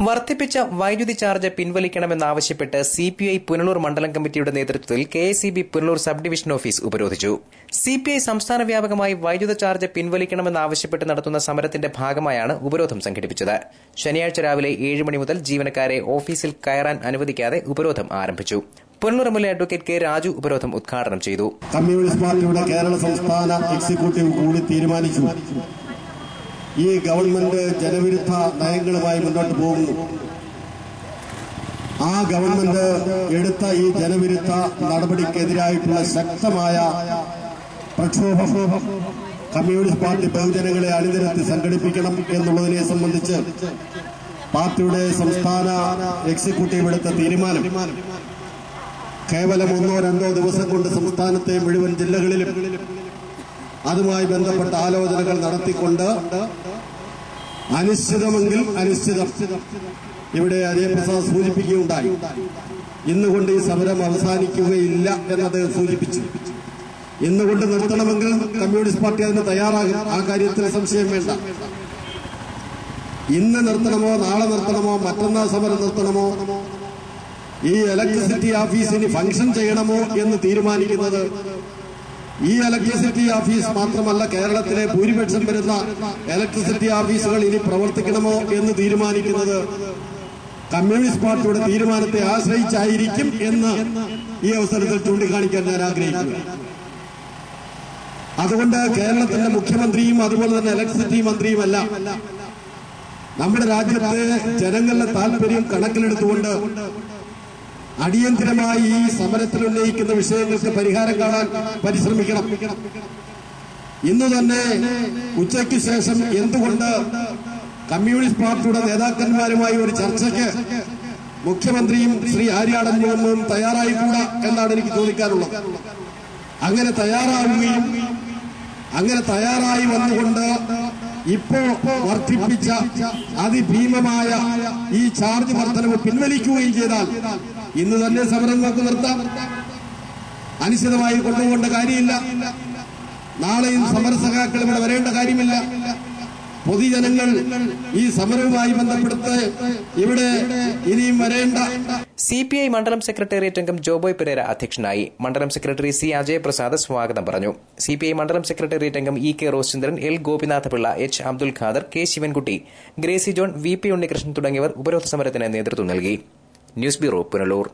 വർദ്ധിപ്പിച്ച വൈദ്യുതി charge പിൻവലിക്കണമെന്നാവശ്യപ്പെട്ട് CPI Punalur മണ്ഡലം കമ്മിറ്റിയുടെ നേതൃത്വത്തിൽ KSEB Punalur sub division office ഉപരോധിച്ചു. സിപിഐ സംസ്ഥാന വ്യാപകമായി വൈദ്യുത ചാർജ് പിൻവലിക്കണമെന്നാവശ്യപ്പെട്ട് നടത്തുന്ന സമരത്തിന്റെ ഭാഗമായാണ് ഉപരോധം സംഘടിപ്പിച്ചത്. ശനിയാഴ്ച രാവിലെ 7 മണി മുതൽ ജീവനക്കാരെ ഓഫീസിൽ കയറാൻ അനുവദിക്കാതെ ഉപരോധം ആരംഭിച്ചു. Punalur MLA advocate K Raju ഉപരോധം ഉദ്ഘാടനം ചെയ്തു. കമ്മ്യൂണിസ്റ്റ് പാർട്ടിയുടെ കേരള സംസ്ഥാന എക്സിക്യൂട്ടീവ് കൂടി തീരുമാനിച്ചു, ഈ ഗവൺമെന്റ് ജനവിരുദ്ധ നയങ്ങളുമായി മുന്നോട്ട് പോകുന്നു. ആ ഗവൺമെന്റ് എടുത്ത ഈ ജനവിരുദ്ധ നടപടിക്കെതിരായിട്ടുള്ള ശക്തമായ പ്രക്ഷോഭം കമ്മ്യൂണിസ്റ്റ് പാർട്ടി ബഹുജനങ്ങളെ അണിനിരത്തി സംഘടിപ്പിക്കണം എന്നുള്ളതിനെ സംബന്ധിച്ച് പാർട്ടിയുടെ സംസ്ഥാന എക്സിക്യൂട്ടീവ് എടുത്ത തീരുമാനം കേവലം 1-2 ദിവസം കൊണ്ട് സംസ്ഥാനത്തെ മുഴുവൻ ജില്ലകളിലും അതുമായി ബന്ധപ്പെട്ട ആലോചനകൾ നടത്തിക്കൊണ്ട് അനിശ്ചിതമെങ്കിൽ അനിശ്ചിതം, ഇവിടെ അജയപ്രസാദ് സൂചിപ്പിക്കുകയുണ്ടായി, ഇന്നുകൊണ്ട് ഈ സമരം അവസാനിക്കുകയില്ല എന്നത് സൂചിപ്പിച്ചു. ഇന്നുകൊണ്ട് നിർത്തണമെങ്കിൽ കമ്മ്യൂണിസ്റ്റ് പാർട്ടി അതിന് തയ്യാറാകും, ആ കാര്യത്തിൽ സംശയം വേണ്ട. ഇന്ന് നിർത്തണമോ, നാളെ നിർത്തണമോ, മറ്റന്നാൾ സമരം നിർത്തണമോ, ഈ ഇലക്ട്രിസിറ്റി ഓഫീസിന് ഫംഗ്ഷൻ ചെയ്യണമോ എന്ന് തീരുമാനിക്കുന്നത് ഈ ഇലക്ട്രിസിറ്റി ഓഫീസ് മാത്രമല്ല, കേരളത്തിലെ ഭൂരിപക്ഷം വരുന്ന ഇലക്ട്രിസിറ്റി ഓഫീസുകൾ ഇനി പ്രവർത്തിക്കണമോ എന്ന് തീരുമാനിക്കുന്നത് കമ്മ്യൂണിസ്റ്റ് പാർട്ടിയുടെ തീരുമാനത്തെ ആശ്രയിച്ചായിരിക്കും എന്ന് ഈ അവസരത്തിൽ ചൂണ്ടിക്കാണിക്കാൻ ഞാൻ ആഗ്രഹിക്കുന്നു. അതുകൊണ്ട് കേരളത്തിന്റെ മുഖ്യമന്ത്രിയും അതുപോലെ തന്നെ ഇലക്ട്രിസിറ്റി മന്ത്രിയുമല്ല, നമ്മുടെ രാജ്യത്തെ ജനങ്ങളുടെ താൽപര്യം കണക്കിലെടുത്തുകൊണ്ട് അടിയന്തരമായി ഈ സമരത്തിൽ ഉന്നയിക്കുന്ന വിഷയങ്ങൾക്ക് പരിഹാരം കാണാൻ പരിശ്രമിക്കണം. ഇന്ന് തന്നെ ഉച്ചയ്ക്ക് ശേഷം എന്തുകൊണ്ട് കമ്മ്യൂണിസ്റ്റ് പാർട്ടിയുടെ നേതാക്കന്മാരുമായി ഒരു ചർച്ചയ്ക്ക് മുഖ്യമന്ത്രിയും ശ്രീ ആര്യാടൻ മുഹമ്മദും തയ്യാറായിക്കൂടാ എന്നാണ് എനിക്ക് ചോദിക്കാനുള്ളത്. അങ്ങനെ തയ്യാറാവുകയും അങ്ങനെ തയ്യാറായി വന്നുകൊണ്ട് ഇപ്പോ വർദ്ധിപ്പിച്ച അതിഭീമമായ ഈ ചാർജ് വർധനവ് പിൻവലിക്കുകയും ചെയ്താൽ ഇന്ന് തന്നെ സമരം നമുക്ക് നിർത്താം. അനിശ്ചിതമായി കൊണ്ടുപോകേണ്ട കാര്യമില്ല. നാളെയും സമരസഖാക്കൾ ഇവിടെ വരേണ്ട കാര്യമില്ല. പൊതുജനങ്ങൾ ഈ സമരവുമായി ബന്ധപ്പെടുത്ത് ഇവിടെ ഇനിയും വരേണ്ട. സിപിഐ മണ്ഡലം സെക്രട്ടേറിയറ്റ് അംഗം ജോബോയ് പെരേര അധ്യക്ഷനായി. മണ്ഡലം സെക്രട്ടറി സി അജയപ്രസാദ് സ്വാഗതം പറഞ്ഞു. സിപിഐ മണ്ഡലം സെക്രട്ടേറിയറ്റ് അംഗം E K Roschandran, L Gopinathapillai, H Abdul Khader, K Sivankutty, Gracy John, V P Unnikrishnan തുടങ്ങിയവർ ഉപരോധ സമരത്തിന് നേതൃത്വം നൽകി. News bureau, Punalur.